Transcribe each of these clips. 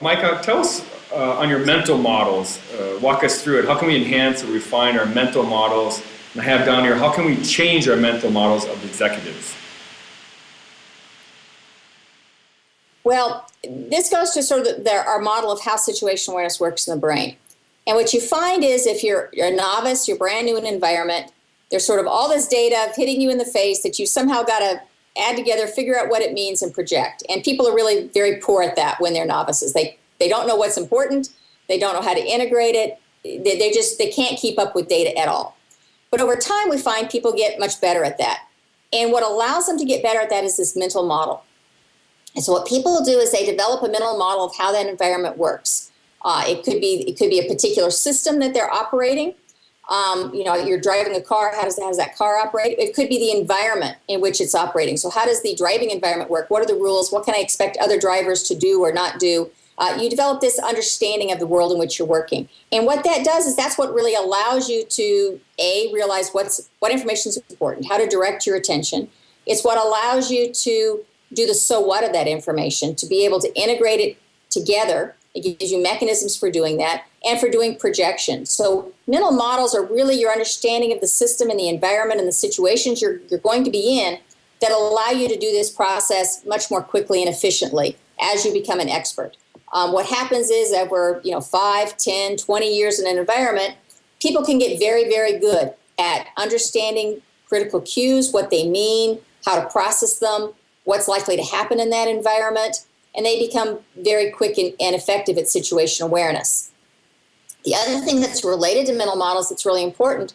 Micah, tell us on your mental models, walk us through it. How can we enhance or refine our mental models? And I have down here, how can we change our mental models of executives? Well, this goes to sort of our model of how situational awareness works in the brain. And what you find is if you're a novice, you're brand new in an environment, there's sort of all this data hitting you in the face that you somehow got to add together, figure out what it means, and project. And people are really very poor at that when they're novices. They don't know what's important. They don't know how to integrate it. They can't keep up with data at all. But over time, we find people get much better at that. And what allows them to get better at that is this mental model. And so what people do is they develop a mental model of how that environment works. It could be a particular system that they're operating. You're driving a car. How does that car operate? It could be the environment in which it's operating. So how does the driving environment work? What are the rules? What can I expect other drivers to do or not do? You develop this understanding of the world in which you're working. And what that does is that's what really allows you to, realize what information is important, how to direct your attention. It's what allows you to do the so what of that information, to be able to integrate it together. It gives you mechanisms for doing that and for doing projection. So mental models are really your understanding of the system and the environment and the situations you're going to be in that allow you to do this process much more quickly and efficiently as you become an expert. What happens is over 5, 10, 20 years in an environment, people can get very, very good at understanding critical cues, what they mean, how to process them, what's likely to happen in that environment, and they become very quick and effective at situation awareness. The other thing that's related to mental models that's really important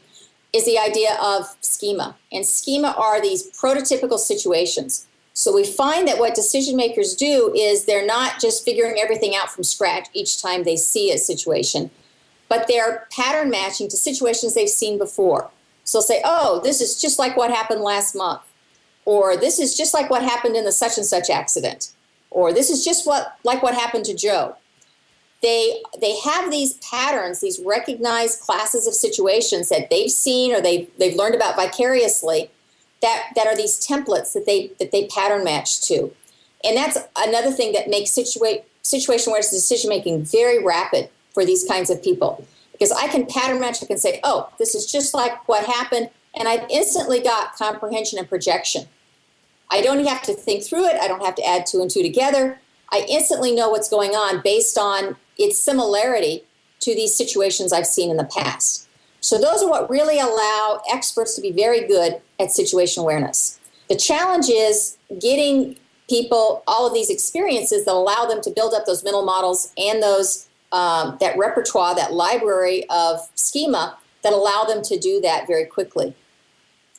is the idea of schema. And schema are these prototypical situations. So we find that what decision makers do is they're not just figuring everything out from scratch each time they see a situation, but they're pattern matching to situations they've seen before. So they'll say, oh, this is just like what happened last month, or this is just like what happened in the such and such accident, or this is just like what happened to Joe. They have these patterns, these recognized classes of situations that they've seen or they've learned about vicariously that are these templates that they pattern match to. And that's another thing that makes situation awareness decision making very rapid for these kinds of people. Because I can pattern match, I can say, oh, this is just like what happened, and I've instantly got comprehension and projection. I don't have to think through it. I don't have to add 2 and 2 together. I instantly know what's going on based on its similarity to these situations I've seen in the past. So those are what really allow experts to be very good at situation awareness. The challenge is getting people all of these experiences that allow them to build up those mental models and those that repertoire, that library of schema that allow them to do that very quickly.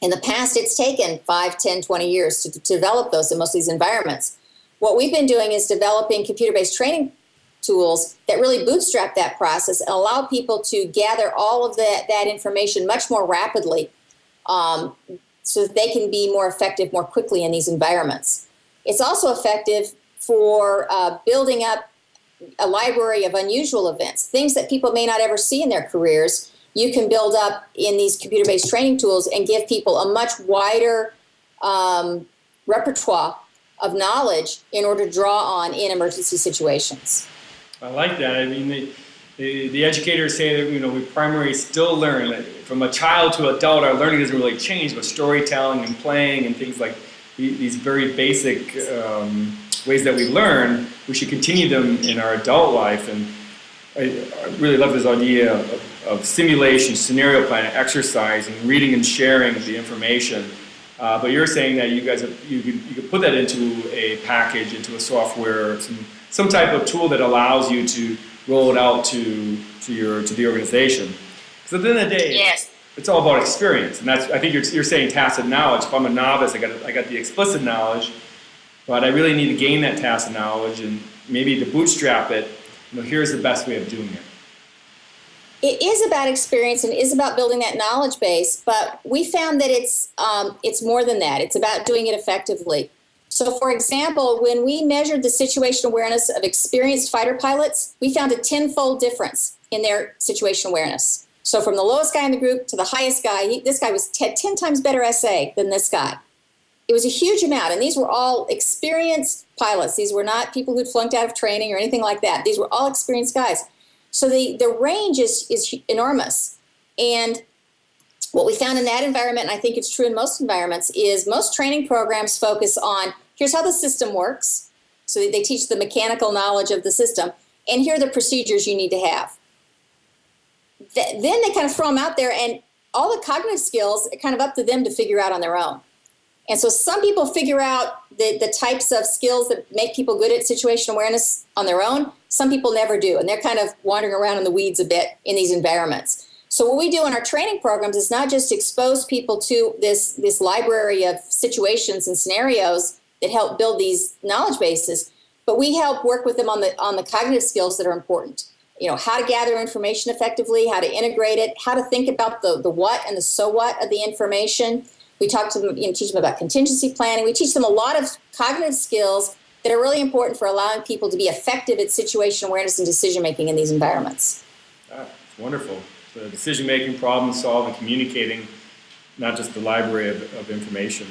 In the past, it's taken 5, 10, 20 years to develop those in most of these environments. What we've been doing is developing computer-based training tools that really bootstrap that process and allow people to gather all of that information much more rapidly so that they can be more effective more quickly in these environments. It's also effective for building up a library of unusual events, things that people may not ever see in their careers. You can build up in these computer-based training tools and give people a much wider repertoire of knowledge in order to draw on in emergency situations. I like that. I mean, the educators say that we primarily still learn. From a child to adult, our learning doesn't really change, but storytelling and playing and things like these very basic ways that we learn, we should continue them in our adult life. And I really love this idea of simulation, scenario planning, exercising, reading and sharing the information. But you're saying that you could put that into a package, into a software, some type of tool that allows you to roll it out to the organization. Because at the end of the day, yes, it's all about experience, and I think you're saying tacit knowledge. If I'm a novice, I got the explicit knowledge, but I really need to gain that tacit knowledge, and maybe to bootstrap it. Here's the best way of doing it. It is about experience and it is about building that knowledge base, but we found that it's more than that. It's about doing it effectively. So, for example, when we measured the situation awareness of experienced fighter pilots, we found a 10-fold difference in their situation awareness. So from the lowest guy in the group to the highest guy, this guy had 10 times better SA than this guy. It was a huge amount, and these were all experienced pilots. These were not people who'd flunked out of training or anything like that. These were all experienced guys. So the range is enormous. And what we found in that environment, and I think it's true in most environments, is most training programs focus on, here's how the system works. So they teach the mechanical knowledge of the system, and here are the procedures you need to have. Then they kind of throw them out there, and all the cognitive skills, it's kind of up to them to figure out on their own. And so some people figure out the types of skills that make people good at situation awareness on their own. Some people never do, and they're kind of wandering around in the weeds a bit in these environments. So what we do in our training programs is not just expose people to this library of situations and scenarios that help build these knowledge bases, but we help work with them on the cognitive skills that are important. You know, how to gather information effectively, how to integrate it, how to think about the what and the so what of the information. We talk to them, teach them about contingency planning. We teach them a lot of cognitive skills that are really important for allowing people to be effective at situation awareness and decision making in these environments. It's wonderful. The decision making, problem solving, communicating, not just the library of information.